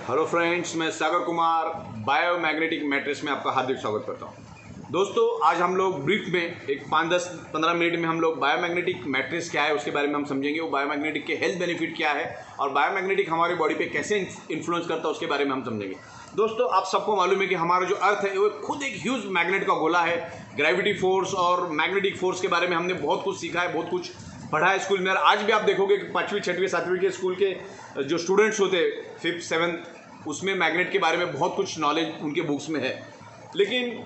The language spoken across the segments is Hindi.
हेलो फ्रेंड्स, मैं सागर कुमार बायोमैग्नेटिक मैट्रिक्स में आपका हार्दिक स्वागत करता हूं। दोस्तों, आज हम लोग ब्रीफ में एक 5-10-15 मिनट में हम लोग बायोमैग्नेटिक मैट्रिक्स क्या है उसके बारे में हम समझेंगे। वो बायोमैग्नेटिक के हेल्थ बेनिफिट क्या है और बायोमैग्नेटिक हमारी बॉडी पे कैसे इन्फ्लुएंस करता है उसके बारे में हम समझेंगे। दोस्तों, आप सबको मालूम है कि हमारा जो अर्थ है वो खुद एक ह्यूज मैग्नेट का गोला है। ग्रेविटी फोर्स और मैग्नेटिक फोर्स के बारे में हमने बहुत कुछ सीखा है, बहुत कुछ पढ़ा है स्कूल में। और आज भी आप देखोगे कि 5वीं 6वीं 7वीं के स्कूल के जो स्टूडेंट्स होते हैं 5th 7th, उसमें मैग्नेट के बारे में बहुत कुछ नॉलेज उनके बुक्स में है। लेकिन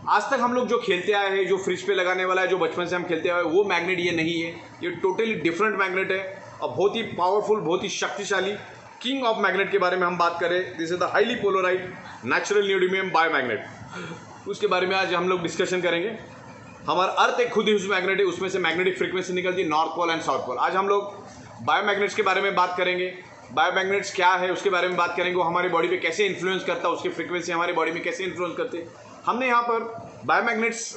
आज तक हम लोग जो खेलते आए हैं, जो फ्रिज पे लगाने वाला है, जो बचपन से हम खेलते आए हैं, वो मैग्नेट ये नहीं है। ये टोटली डिफरेंट मैग्नेट है और बहुत ही पावरफुल, बहुत ही शक्तिशाली किंग ऑफ मैग्नेट के बारे में हम बात करें। This is the highly polarised natural neodymium biomagnet. उसके बारे में आज हम लोग डिस्कशन करेंगे। हमारा अर्थ एक खुद ही मैग्नेट है, उसमें से मैग्नेटिक फ्रीक्वेंसी निकलती है north pole and south pole. आज हम लोग बायोमैग्नेट्स के बारे में बात करेंगे। बायोमैग्नेट्स क्या है उसके बारे में बात करेंगे। वो हमारी बॉडी पे कैसे इन्फ्लुएंस करता है, उसकी फ्रीक्वेंसी हमारी बॉडी में कैसे इन्फ्लुएंस करते हैं। हमने यहाँ पर बायोमैग्नेट्स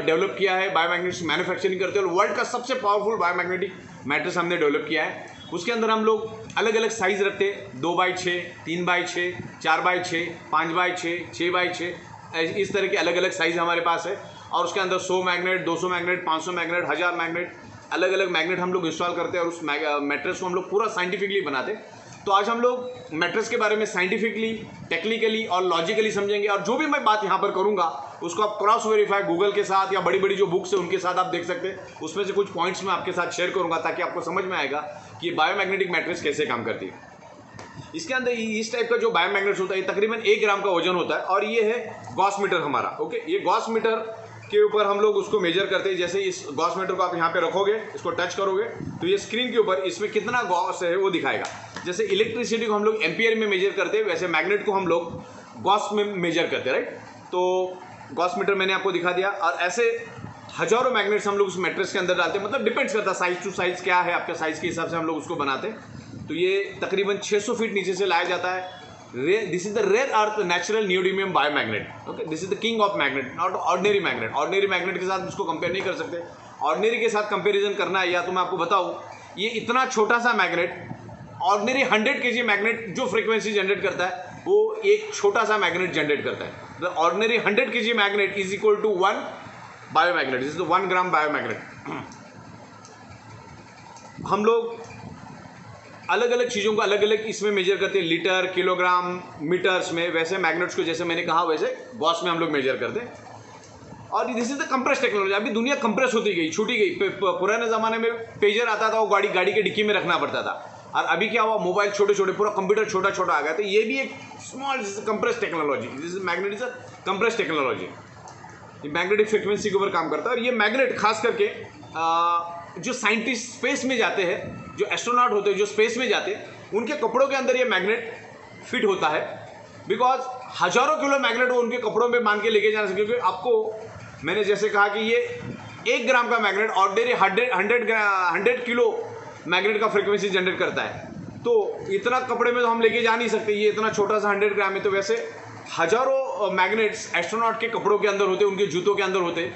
डेवलप किया है, बायोमैग्नेट्स मैन्युफैक्चरिंग करते हैं और वर्ल्ड का सबसे पावरफुल बायोमैग्नेटिक मैट्रिक्स हमने डेवलप किया है। उसके अंदर हम लोग अलग अलग साइज़ रखते हैं, 2x6, 3x6, 4x6, 5x6, 6x6, इस तरह के अलग अलग साइज़ हमारे पास है। और उसके अंदर 100 मैग्नेट, 200 मैग्नेट, 500 मैग्नेट, 1000 मैग्नेट, अलग अलग मैग्नेट हम लोग इंस्टॉल करते हैं और उस मैट्रिक्स को हम लोग पूरा साइंटिफिकली बनाते हैं। तो आज हम लोग मैट्रिक्स के बारे में साइंटिफिकली, टेक्निकली और लॉजिकली समझेंगे। और जो भी मैं बात यहाँ पर करूँगा उसको आप क्रॉस वेरीफाई गूगल के साथ या बड़ी बड़ी जो बुक्स है उनके साथ आप देख सकते हैं। उसमें से कुछ पॉइंट्स मैं आपके साथ शेयर करूँगा ताकि आपको समझ में आएगा कि बायोमैग्नेटिक मैट्रिक्स कैसे काम करती है। इसके अंदर इस टाइप का जो बायोमैग्नेट्स होता है तकरीबन 1 ग्राम का वजन होता है और ये है गॉस मीटर हमारा। ओके, ये गॉस मीटर के ऊपर हम लोग उसको मेजर करते हैं। जैसे इस गॉस मीटर को आप यहाँ पे रखोगे, इसको टच करोगे तो ये स्क्रीन के ऊपर इसमें कितना गॉस है वो दिखाएगा। जैसे इलेक्ट्रिसिटी को हम लोग एम्पियर में मेजर करते हैं, वैसे मैग्नेट को हम लोग गॉस में मेजर करते हैं, राइट। तो गॉस मीटर मैंने आपको दिखा दिया और ऐसे हजारों मैग्नेट्स हम लोग उस मैट्रिक्स के अंदर डालते हैं। मतलब डिपेंड्स करता है साइज टू साइज क्या है, आपके साइज के हिसाब से हम लोग उसको बनाते हैं। तो ये तकरीबन 600 फीट नीचे से लाया जाता है। This is the rare earth natural neodymium biomagnet. Okay, this is the king of magnet, not ordinary magnet. Ordinary magnet के साथ उसको कंपेयर नहीं कर सकते। ऑर्डिनरी के साथ कंपेरिजन करना है या तो मैं आपको बताऊं, ये इतना छोटा सा मैग्नेट, ऑर्डिनरी 100 kg मैग्नेट जो फ्रीक्वेंसी जनरेट करता है वो एक छोटा सा मैग्नेट जनरेट करता है। The ordinary 100 kg magnet is equal to 1 biomagnet. This is the 1 gram biomagnet. हम लोग अलग अलग चीज़ों को अलग अलग इसमें मेजर करते हैं, लीटर, किलोग्राम, मीटर्स में। वैसे मैग्नेट्स को जैसे मैंने कहा वैसे गॉस में हम लोग मेजर करते हैं। और this is the compress technology. अभी दुनिया कंप्रेस होती गई, छूटी गई। पुराने ज़माने में पेजर आता था, वो गाड़ी के डिक्की में रखना पड़ता था। और अभी क्या हुआ, मोबाइल छोटे छोटे, पूरा कंप्यूटर छोटा छोटा आ गया। तो ये भी एक small compress technology. This is magnet is a compress technology. ये मैग्नेटिक फ्रिक्वेंसी के ऊपर काम करता है। और ये मैग्नेट खास करके जो साइंटिस्ट स्पेस में जाते हैं, जो एस्ट्रोनॉट होते हैं, जो स्पेस में जाते हैं, उनके कपड़ों के अंदर ये मैग्नेट फिट होता है। बिकॉज हजारों किलो मैग्नेट वो उनके कपड़ों में बांध के लेके जाना सकते। क्योंकि आपको मैंने जैसे कहा कि ये 1 ग्राम का मैग्नेट ऑर्डिनरी 100 किलो मैग्नेट का फ्रिक्वेंसी जनरेट करता है। तो इतना कपड़े में तो हम लेके जा नहीं सकते, ये इतना छोटा सा 100 ग्राम है। तो वैसे हजारों मैग्नेट्स एस्ट्रोनॉट के कपड़ों के अंदर होते, उनके जूतों के अंदर होते।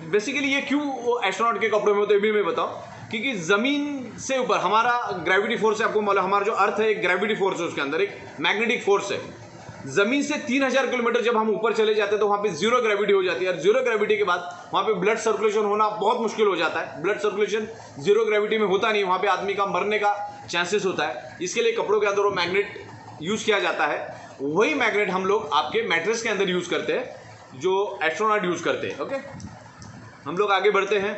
बेसिकली ये क्यों एस्ट्रोनॉट के कपड़ों में होते भी मैं बताऊं, क्योंकि ज़मीन से ऊपर हमारा ग्रेविटी फोर्स है। आपको मालूम, हमारा जो अर्थ है एक ग्रेविटी फोर्स है, उसके अंदर एक मैग्नेटिक फोर्स है। ज़मीन से 3000 किलोमीटर जब हम ऊपर चले जाते हैं तो वहाँ पे जीरो ग्रेविटी हो जाती है। और जीरो ग्रेविटी के बाद वहाँ पे ब्लड सर्कुलेशन होना बहुत मुश्किल हो जाता है। ब्लड सर्कुलेशन जीरो ग्रेविटी में होता नहीं, वहाँ पे आदमी का मरने का चांसेस होता है। इसके लिए कपड़ों के अंदर वो मैग्नेट यूज़ किया जाता है। वही मैग्नेट हम लोग आपके मैट्रिक्स के अंदर यूज़ करते हैं, जो एस्ट्रोनॉट यूज़ करते हैं। ओके, हम लोग आगे बढ़ते हैं।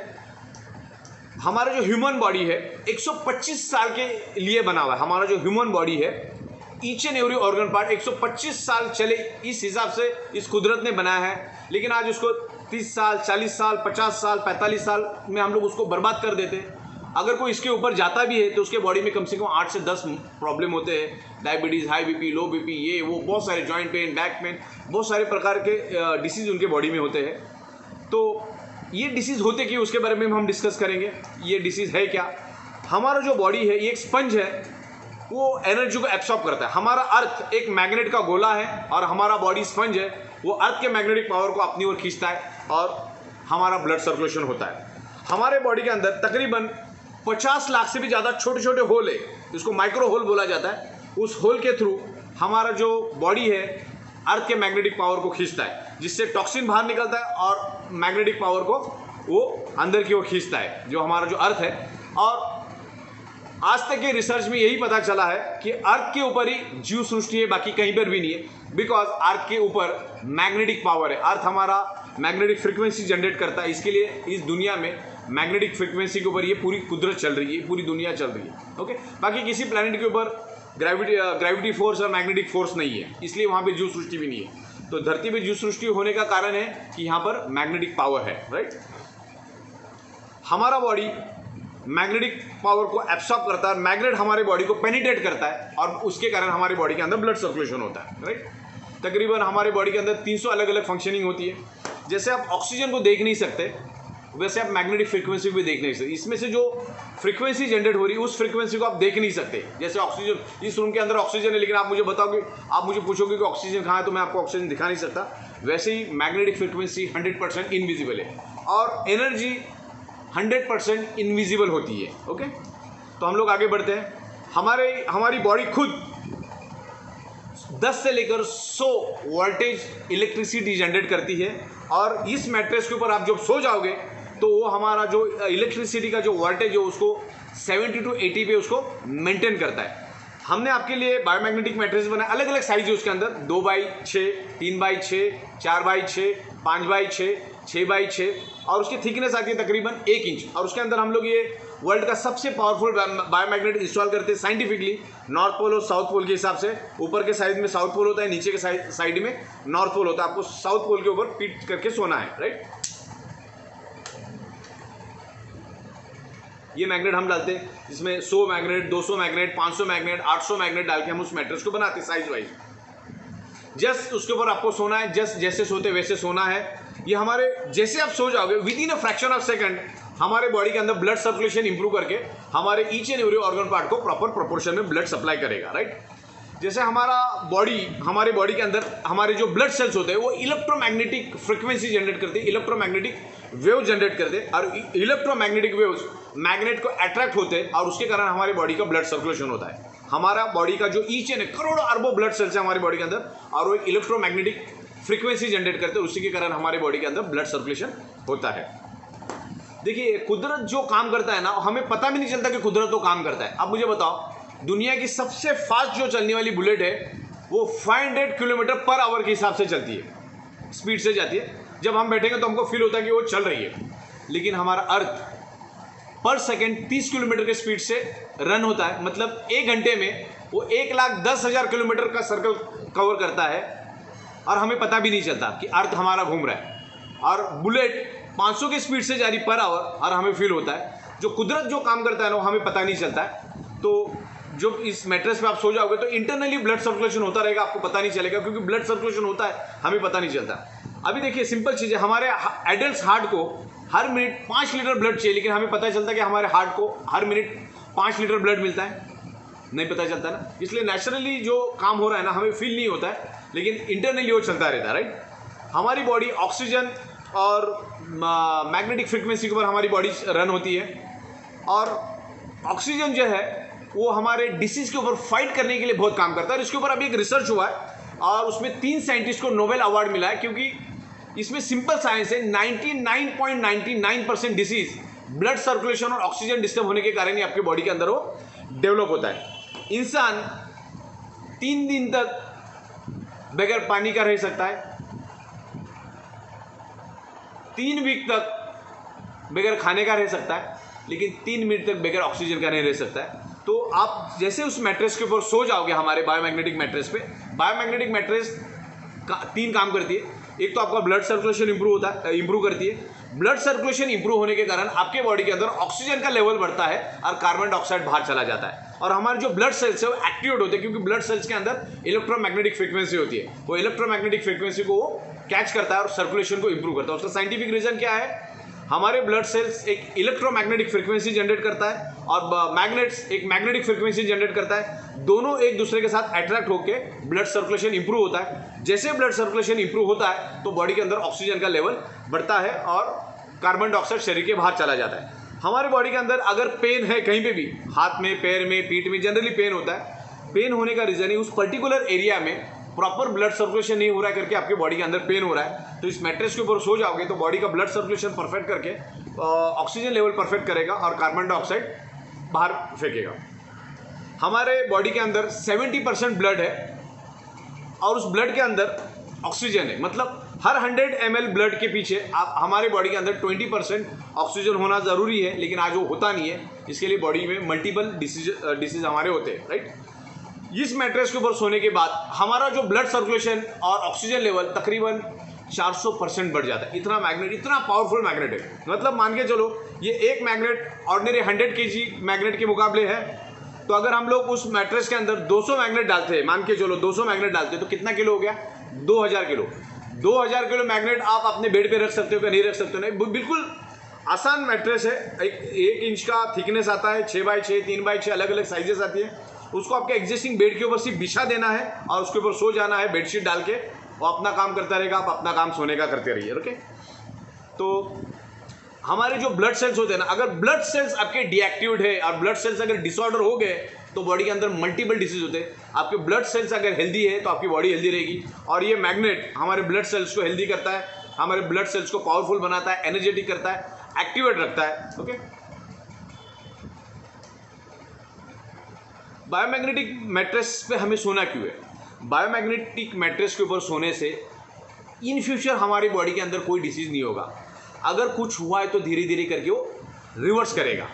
हमारा जो ह्यूमन बॉडी है 125 साल के लिए बना हुआ है। हमारा जो ह्यूमन बॉडी है, each and every organ part 125 साल चले, इस हिसाब से इस कुदरत ने बनाया है। लेकिन आज उसको 30 साल, 40 साल, 50 साल, 45 साल में हम लोग उसको बर्बाद कर देते हैं। अगर कोई इसके ऊपर जाता भी है तो उसके बॉडी में कम से कम 8 से 10 प्रॉब्लम होते हैं। डायबिटीज़, हाई बीपी, लो बीपी, ये वो बहुत सारे, जॉइंट पेन, बैक पेन, बहुत सारे प्रकार के डिसीज़ उनके बॉडी में होते हैं। तो ये डिसीज़ होते कि उसके बारे में हम डिस्कस करेंगे। ये डिसीज़ है क्या। हमारा जो बॉडी है ये एक स्पंज है, वो एनर्जी को एब्सॉर्ब करता है। हमारा अर्थ एक मैग्नेट का गोला है और हमारा बॉडी स्पंज है, वो अर्थ के मैग्नेटिक पावर को अपनी ओर खींचता है और हमारा ब्लड सर्कुलेशन होता है। हमारे बॉडी के अंदर तकरीबन 50 लाख से भी ज़्यादा छोटे छोटे होल है, जिसको माइक्रो होल बोला जाता है। उस होल के थ्रू हमारा जो बॉडी है अर्थ के मैग्नेटिक पावर को खींचता है, जिससे टॉक्सिन बाहर निकलता है और मैग्नेटिक पावर को वो अंदर की ओर खींचता है, जो हमारा जो अर्थ है। और आज तक के रिसर्च में यही पता चला है कि अर्थ के ऊपर ही जीव सृष्टि है, बाकी कहीं पर भी नहीं है, बिकॉज अर्थ के ऊपर मैग्नेटिक पावर है। अर्थ हमारा मैग्नेटिक फ्रीक्वेंसी जनरेट करता है, इसके लिए इस दुनिया में मैग्नेटिक फ्रीक्वेंसी के ऊपर ये पूरी कुदरत चल रही है, पूरी दुनिया चल रही है। ओके, बाकी किसी प्लैनेट के ऊपर ग्रेविटी फोर्स और मैग्नेटिक फोर्स नहीं है, इसलिए वहाँ पे जीव सृष्टि भी नहीं है। तो धरती पे जीव सृष्टि होने का कारण है कि यहाँ पर मैग्नेटिक पावर है, राइट। हमारा बॉडी मैग्नेटिक पावर को एब्सॉर्ब करता है, मैग्नेट हमारे बॉडी को पेनिट्रेट करता है और उसके कारण हमारी बॉडी के अंदर ब्लड सर्कुलेशन होता है, राइट। तकरीबन हमारे बॉडी के अंदर 300 अलग अलग फंक्शनिंग होती है। जैसे आप ऑक्सीजन को देख नहीं सकते, वैसे आप मैग्नेटिक फ्रीक्वेंसी को भी देख नहीं सकते। इसमें से जो फ्रीक्वेंसी जनरेट हो रही है उस फ्रीक्वेंसी को आप देख नहीं सकते। जैसे ऑक्सीजन, इस रूम के अंदर ऑक्सीजन है, लेकिन आप मुझे बताओगे, आप मुझे पूछोगे कि ऑक्सीजन कहाँ है, तो मैं आपको ऑक्सीजन दिखा नहीं सकता। वैसे ही मैग्नेटिक फ्रीक्वेंसी 100% इनविजिबल है और एनर्जी 100% इनविजिबल होती है। ओके, तो हम लोग आगे बढ़ते हैं। हमारी बॉडी खुद 10 से लेकर 100 वोल्टेज इलेक्ट्रिसिटी जनरेट करती है और इस मैट्रेस के ऊपर आप जब सो जाओगे तो वो हमारा जो इलेक्ट्रिसिटी का जो वोल्टेज है उसको 70 to 80 पे उसको मेंटेन करता है। हमने आपके लिए बायोमैग्नेटिक मैट्रेस बनाए, अलग अलग साइज है उसके अंदर, 2x6, 3x6, 4x6, 5x6, 6x6 और उसकी थिकनेस आती है तकरीबन 1 इंच। और उसके अंदर हम लोग ये वर्ल्ड का सबसे पावरफुल बायोमैग्नेट इंस्टॉल करते हैं साइंटिफिकली, नॉर्थ पोल और साउथ पोल के हिसाब से। ऊपर के साइड में साउथ पोल होता है, नीचे के साइड में नॉर्थ पोल होता है। आपको साउथ पोल के ऊपर फिट करके सोना है, राइट। ये मैग्नेट हम डालते हैं, इसमें 100 मैग्नेट, 200 मैग्नेट, 500 मैग्नेट, 800 मैग्नेट डाल के हम उस मैट्रेस को बनाते हैं साइज वाइज। जस्ट उसके ऊपर आपको सोना है, जस्ट जैसे सोते वैसे सोना है। ये हमारे जैसे आप सो जाओगे with in a fraction of second हमारे बॉडी के अंदर ब्लड सर्कुलेशन इंप्रूव करके हमारे each and every organ part को प्रॉपर प्रोपोर्शन में ब्लड सप्लाई करेगा, राइट। जैसे हमारे बॉडी के अंदर हमारे जो ब्लड सेल्स होते हैं वो इलेक्ट्रोमैग्नेटिक फ्रीक्वेंसी जनरेट करते हैं, इलेक्ट्रोमैग्नेटिक वेव जनरेट करते हैं और इलेक्ट्रोमैग्नेटिक वेव्स मैग्नेट को अट्रैक्ट होते हैं और उसके कारण हमारे बॉडी का ब्लड सर्कुलेशन होता है। हमारा बॉडी का जो ईच एंड करोड़ों अरबों ब्लड सेल्स है हमारी बॉडी के अंदर और वो एक इलेक्ट्रोमैग्नेटिक फ्रीक्वेंसी जनरेट करते हैं, उसी के कारण हमारे बॉडी के अंदर ब्लड सर्कुलेशन होता है। देखिए, कुदरत जो काम करता है ना, हमें पता भी नहीं चलता कि कुदरत तो काम करता है। अब मुझे बताओ, दुनिया की सबसे फास्ट जो चलने वाली बुलेट है वो 500 किलोमीटर पर आवर के हिसाब से चलती है, स्पीड से जाती है। जब हम बैठेंगे तो हमको फील होता है कि वो चल रही है, लेकिन हमारा अर्थ पर सेकेंड 30 किलोमीटर के स्पीड से रन होता है। मतलब 1 घंटे में वो 1,10,000 किलोमीटर का सर्कल कवर करता है और हमें पता भी नहीं चलता कि अर्थ हमारा घूम रहा है। और बुलेट 500 की स्पीड से जा रही पर आवर और हमें फील होता है। जो कुदरत जो काम करता है ना, वो हमें पता नहीं चलता है। तो जब इस मैट्रेस पे आप सो जाओगे तो इंटरनली ब्लड सर्कुलेशन होता रहेगा, आपको पता नहीं चलेगा, क्योंकि ब्लड सर्कुलेशन होता है, हमें पता नहीं चलता। अभी देखिए, सिंपल चीज़ है, हमारे एडल्ट हार्ट को हर मिनट 5 लीटर ब्लड चाहिए, लेकिन हमें पता चलता है कि हमारे हार्ट को हर मिनट 5 लीटर ब्लड मिलता है, नहीं पता चलता ना। इसलिए नेचुरली जो काम हो रहा है ना, हमें फील नहीं होता है, लेकिन इंटरनली वो चलता रहता है, राइट। हमारी बॉडी ऑक्सीजन और मैग्नेटिक फ्रीक्वेंसी के ऊपर हमारी बॉडी रन होती है और ऑक्सीजन जो है वो हमारे डिसीज के ऊपर फाइट करने के लिए बहुत काम करता है। और इसके ऊपर अभी एक रिसर्च हुआ है और उसमें 3 साइंटिस्ट को नोबेल अवार्ड मिला है, क्योंकि इसमें सिंपल साइंस है, 99.99% डिसीज ब्लड सर्कुलेशन और ऑक्सीजन डिस्टर्ब होने के कारण ही आपके बॉडी के अंदर वो डेवलप होता है। इंसान 3 दिन तक बगैर पानी का रह सकता है, 3 वीक तक बगैर खाने का रह सकता है, लेकिन 3 मिनट तक बगैर ऑक्सीजन का नहीं रह सकता है। तो आप जैसे उस मैट्रेस के ऊपर सो जाओगे, हमारे बायोमैग्नेटिक मैट्रेस पे, बायोमैग्नेटिक मैट्रेस का 3 काम करती है। एक तो आपका ब्लड सर्कुलेशन इंप्रूव करती है। ब्लड सर्कुलेशन इंप्रूव होने के कारण आपके बॉडी के अंदर ऑक्सीजन का लेवल बढ़ता है और कार्बन डाइऑक्साइड बाहर चला जाता है और हमारे जो ब्लड सेल्स है वो एक्टिवेट होते हैं, क्योंकि ब्लड सेल्स के अंदर इलेक्ट्रोमैग्नेटिक फ्रीक्वेंसी होती है। वो इलेक्ट्रोमैग्नेटिक फ्रीक्वेंसी को वो कैच करता है और सर्कुलेशन को इंप्रूव करता है। उसका साइंटिफिक रीजन क्या है? हमारे ब्लड सेल्स एक इलेक्ट्रोमैग्नेटिक फ्रीक्वेंसी जनरेट करता है और मैग्नेट्स एक मैग्नेटिक फ्रीक्वेंसी जनरेट करता है। दोनों एक दूसरे के साथ अट्रैक्ट होकर ब्लड सर्कुलेशन इंप्रूव होता है। जैसे ब्लड सर्कुलेशन इंप्रूव होता है तो बॉडी के अंदर ऑक्सीजन का लेवल बढ़ता है और कार्बन डाइऑक्साइड शरीर के बाहर चला जाता है। हमारे बॉडी के अंदर अगर पेन है कहीं पे भी, हाथ में, पैर में, पीठ में जनरली पेन होता है, पेन होने का रीज़न है उस पर्टिकुलर एरिया में प्रॉपर ब्लड सर्कुलेशन नहीं हो रहा है करके आपके बॉडी के अंदर पेन हो रहा है। तो इस मैट्रेस के ऊपर सो जाओगे तो बॉडी का ब्लड सर्कुलेशन परफेक्ट करके ऑक्सीजन लेवल परफेक्ट करेगा और कार्बन डाइऑक्साइड बाहर फेंकेगा। हमारे बॉडी के अंदर 70% ब्लड है और उस ब्लड के अंदर ऑक्सीजन है। मतलब हर 100 ml ब्लड के पीछे आप हमारे बॉडी के अंदर 20% ऑक्सीजन होना ज़रूरी है, लेकिन आज वो होता नहीं है। इसके लिए बॉडी में मल्टीपल डिसीज हमारे होते हैं, राइट। इस मैट्रेस के ऊपर सोने के बाद हमारा जो ब्लड सर्कुलेशन और ऑक्सीजन लेवल तकरीबन 400% बढ़ जाता है। इतना मैग्नेट, इतना पावरफुल मैग्नेट है। मतलब मान के चलो ये एक मैग्नेट ऑर्डिनरी 100 kg मैग्नेट के मुकाबले है, तो अगर हम लोग उस मैट्रेस के अंदर 200 मैग्नेट डालते हैं, मान के चलो 200 मैग्नेट डालते हैं, तो कितना किलो हो गया? 2000 किलो। 2000 किलो मैग्नेट आप अपने बेड पे रख सकते हो क्या? नहीं रख सकते हो। नहीं, बिल्कुल आसान मैट्रेस है। एक इंच का थिकनेस आता है, 6x6, 3x6 अलग अलग साइजेस आती है। उसको आपके एग्जिस्टिंग बेड के ऊपर सिर्फ बिछा देना है और उसके ऊपर सो जाना है बेडशीट डाल के, वो अपना काम करता रहेगा, आप अपना काम सोने का करते रहिए। ओके, तो हमारे जो ब्लड सेल्स होते हैं ना, अगर ब्लड सेल्स आपके डीएक्टिवेट है और ब्लड सेल्स अगर डिसऑर्डर हो गए तो बॉडी के अंदर मल्टीपल डिसीज होते हैं। आपके ब्लड सेल्स अगर हेल्दी है तो आपकी बॉडी हेल्दी रहेगी। और ये मैग्नेट हमारे ब्लड सेल्स को हेल्दी करता है, हमारे ब्लड सेल्स को पावरफुल बनाता है, एनर्जेटिक करता है, एक्टिवेट रखता है। ओके, बायोमैग्नेटिक मैट्रेस पे हमें सोना क्यों है? बायोमैग्नेटिक मैट्रेस के ऊपर सोने से इन फ्यूचर हमारी बॉडी के अंदर कोई डिसीज नहीं होगा। अगर कुछ हुआ है तो धीरे धीरे करके वो रिवर्स करेगा।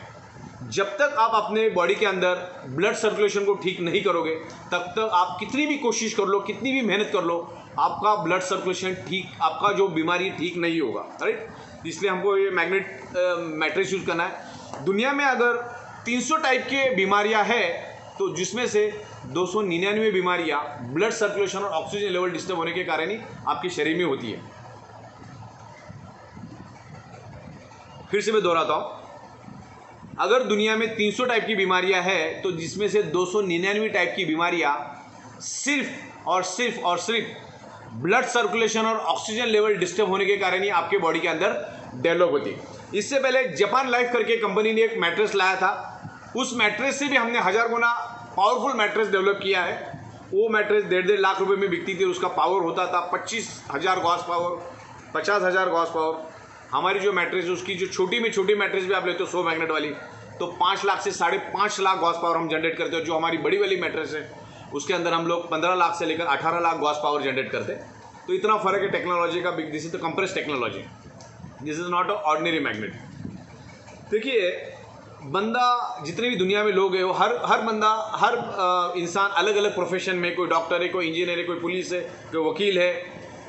जब तक आप अपने बॉडी के अंदर ब्लड सर्कुलेशन को ठीक नहीं करोगे तब तक आप कितनी भी कोशिश कर लो, कितनी भी मेहनत कर लो, आपका ब्लड सर्कुलेशन ठीक, आपका जो बीमारी ठीक नहीं होगा, राइट। इसलिए हमको ये मैट्रेस यूज़ करना है। दुनिया में अगर 300 टाइप के बीमारियां हैं तो जिसमें से 299 बीमारियां ब्लड सर्कुलेशन और ऑक्सीजन लेवल डिस्टर्ब होने के कारण ही आपके शरीर में होती है। फिर से मैं दोहराता हूं, अगर दुनिया में 300 टाइप की बीमारियां हैं तो जिसमें से 299 टाइप की बीमारियां सिर्फ और सिर्फ ब्लड सर्कुलेशन और ऑक्सीजन लेवल डिस्टर्ब होने के कारण ही आपके बॉडी के अंदर डेवलप होती है। इससे पहले जापान लाइफ करके कंपनी ने एक मैट्रेस लाया था, उस मैट्रेस से भी हमने 1000 गुना पावरफुल मैट्रेस डेवलप किया है। वो मैट्रेस 1.5 लाख रुपए में बिकती थी, उसका पावर होता था 25,000 गॉस पावर, 50,000 गॉस पावर। हमारी जो मैट्रेस है उसकी जो छोटी में छोटी मैट्रेस भी आप लेते हो 100 मैग्नेट वाली, तो 5 लाख से 5.5 लाख गॉस पावर हम जनरेट करते हो। जो हमारी बड़ी वाली मैट्रेस है उसके अंदर हम लोग 15 लाख से लेकर 18 लाख गॉस पावर जनरेट करते हैं। तो इतना फर्क है टेक्नोलॉजी का। This is the compress technology, this is not a ordinary magnet. देखिए, बंदा जितने भी दुनिया में लोग हैं वो हर बंदा, हर इंसान अलग अलग प्रोफेशन में, कोई डॉक्टर है, कोई इंजीनियर है, कोई पुलिस है, कोई वकील है,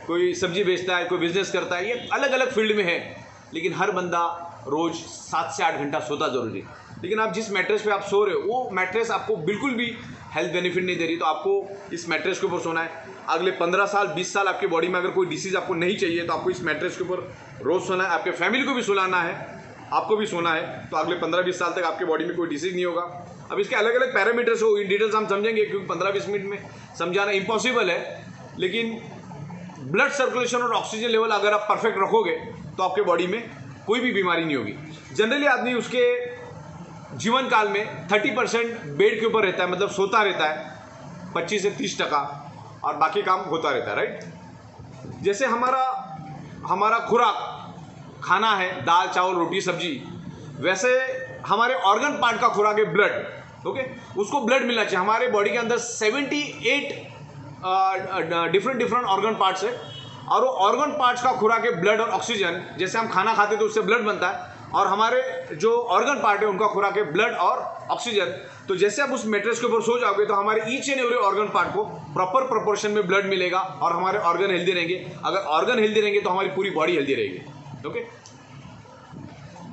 कोई सब्जी बेचता है, कोई बिजनेस करता है, ये अलग अलग फील्ड में है। लेकिन हर बंदा रोज़ 7 से 8 घंटा सोता जरूरी है। लेकिन आप जिस मैट्रेस पे आप सो रहे हो वो मैट्रेस आपको बिल्कुल भी हेल्थ बेनिफिट नहीं दे रही, तो आपको इस मैट्रेस के ऊपर सोना है। अगले 15 साल 20 साल आपकी बॉडी में अगर कोई डिसीज़ आपको नहीं चाहिए तो आपको इस मैट्रेस के ऊपर रोज़ सोना है। आपके फैमिली को भी सुलाना है, आपको भी सोना है, तो अगले 15-20 साल तक आपके बॉडी में कोई डिसीज़ नहीं होगा। अब इसके अलग अलग पैरामीटर्स हो, इन डिटेल्स हम समझेंगे क्योंकि 15-20 मिनट में समझाना इम्पॉसिबल है। लेकिन ब्लड सर्कुलेशन और ऑक्सीजन लेवल अगर आप परफेक्ट रखोगे तो आपके बॉडी में कोई भी बीमारी नहीं होगी। जनरली आदमी उसके जीवन काल में 30% बेड के ऊपर रहता है, मतलब सोता रहता है 25 से 30%, और बाकी काम होता रहता है, राइट। जैसे हमारा खुराक खाना है दाल चावल रोटी सब्जी, वैसे हमारे ऑर्गन पार्ट का खुराक है ब्लड। ओके, उसको ब्लड मिलना चाहिए। हमारे बॉडी के अंदर 78 डिफरेंट ऑर्गन पार्ट्स है, और वो ऑर्गन पार्ट्स का खुराक है ब्लड और ऑक्सीजन। जैसे हम खाना खाते तो उससे ब्लड बनता है, और हमारे जो ऑर्गन पार्ट है उनका खुराक है ब्लड और ऑक्सीजन। तो जैसे आप उस मैट्रेस के ऊपर सो जाओगे तो हमारे each and every organ part को प्रॉपर प्रोपोर्शन में ब्लड मिलेगा और हमारे ऑर्गन हेल्दी रहेंगे। अगर ऑर्गन हेल्दी रहेंगे तो हमारी पूरी बॉडी हेल्दी रहेगी। ओके,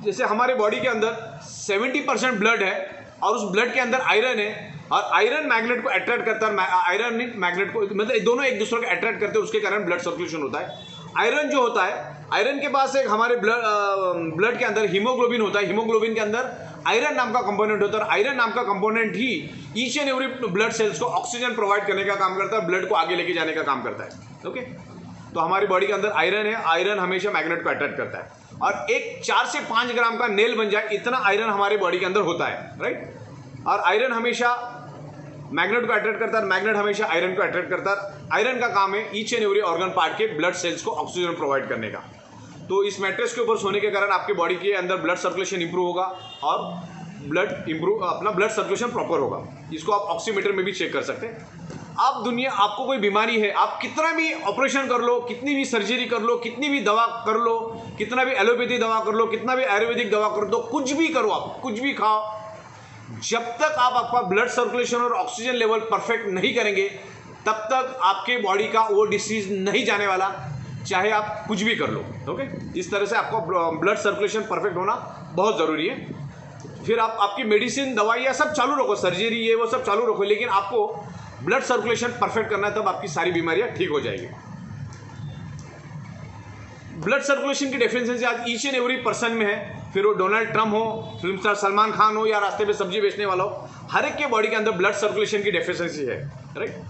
जैसे हमारे बॉडी के अंदर 70% ब्लड है और उस ब्लड के अंदर आयरन है, और आयरन मैग्नेट को अट्रैक्ट करता है, आयरन मैग्नेट को, मतलब दोनों एक दूसरे को अट्रैक्ट करते हैं, उसके कारण ब्लड सर्कुलेशन होता है। आयरन जो होता है, आयरन के पास एक हमारे ब्लड के अंदर हीमोग्लोबिन होता है। हीमोग्लोबिन के अंदर आयरन नाम का कंपोनेंट होता है, और आयरन नाम का component he each and every blood cells को ऑक्सीजन प्रोवाइड करने का काम करता है, ब्लड को आगे लेके जाने का काम करता है। ओके, तो हमारी बॉडी के अंदर आयरन है, आयरन हमेशा मैग्नेट को अट्रैक्ट करता है, और एक 4 से 5 ग्राम का नेल बन जाए इतना आयरन हमारे बॉडी के अंदर होता है, राइट। और आयरन हमेशा मैग्नेट को अट्रैक्ट करता है, मैग्नेट हमेशा आयरन को अट्रैक्ट करता है। आयरन का काम है each and every organ part के ब्लड सेल्स को ऑक्सीजन प्रोवाइड करने का। तो इस मैट्रेस के ऊपर सोने के कारण आपके बॉडी के अंदर ब्लड सर्कुलेशन इंप्रूव होगा और अपना ब्लड सर्कुलेशन प्रॉपर होगा। इसको आप ऑक्सीमीटर में भी चेक कर सकते हैं। आपको कोई बीमारी है, आप कितना भी ऑपरेशन कर लो, कितनी भी सर्जरी कर लो, कितनी भी दवा कर लो, कितना भी एलोपैथी दवा कर लो, कितना भी आयुर्वेदिक दवा कर दो, कुछ भी करो, आप कुछ भी खाओ, जब तक आप आपका ब्लड सर्कुलेशन और ऑक्सीजन लेवल परफेक्ट नहीं करेंगे तब तक आपके बॉडी का वो डिसीज नहीं जाने वाला, चाहे आप कुछ भी कर लो। ओके, इस तरह से आपको ब्लड सर्कुलेशन परफेक्ट होना बहुत ज़रूरी है। फिर आप आपकी मेडिसिन दवाइयाँ सब चालू रखो, सर्जरी ये वो सब चालू रखो, लेकिन आपको ब्लड सर्कुलेशन परफेक्ट करना है, तब आपकी सारी बीमारियाँ ठीक हो जाएगी। ब्लड सर्कुलेशन की डेफिशिएंसी आज ईच एंड एवरी पर्सन में है, फिर वो डोनाल्ड ट्रम्प हो, फिल्म स्टार सलमान खान हो, या रास्ते पे सब्जी बेचने वाला हो, हर एक के बॉडी के अंदर ब्लड सर्कुलेशन की डेफिशिएंसी है। राइट,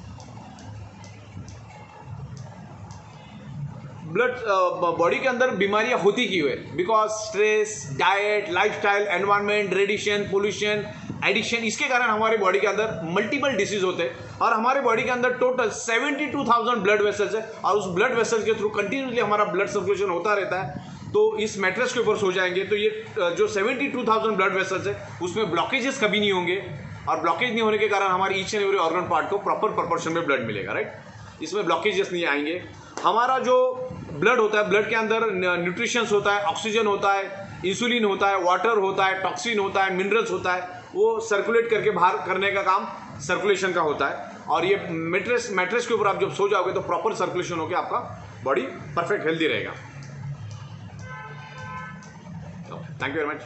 ब्लड बॉडी के अंदर बीमारियां होती क्यों है? Because stress, diet, lifestyle, environment, radiation, pollution, addiction, इसके कारण हमारे बॉडी के अंदर मल्टीपल डिसीज होते हैं। और हमारे बॉडी के अंदर टोटल 72,000 ब्लड वेसल्स है, और उस ब्लड वेसल्स के थ्रू कंटिन्यूसली हमारा ब्लड सर्कुलेशन होता रहता है। तो इस मैट्रेस के ऊपर सो जाएंगे तो ये जो 72,000 ब्लड वेसल्स है उसमें ब्लॉकेजेस कभी नहीं होंगे, और ब्लॉकेज नहीं होने के कारण हमारे each and every organ part को प्रॉपर प्रोपोर्शन में ब्लड मिलेगा। राइट, इसमें ब्लॉकेजेस नहीं आएंगे। हमारा जो ब्लड होता है, ब्लड के अंदर न्यूट्रिशंस होता है, ऑक्सीजन होता है, इंसुलिन होता है, वाटर होता है, टॉक्सिन होता है, मिनरल्स होता है, वो सर्कुलेट करके बाहर करने का काम सर्कुलेशन का होता है। और ये मैट्रेस के ऊपर आप जब सो जाओगे तो प्रॉपर सर्कुलेशन होकर आपका बॉडी परफेक्ट हेल्दी रहेगा। Thank you very much.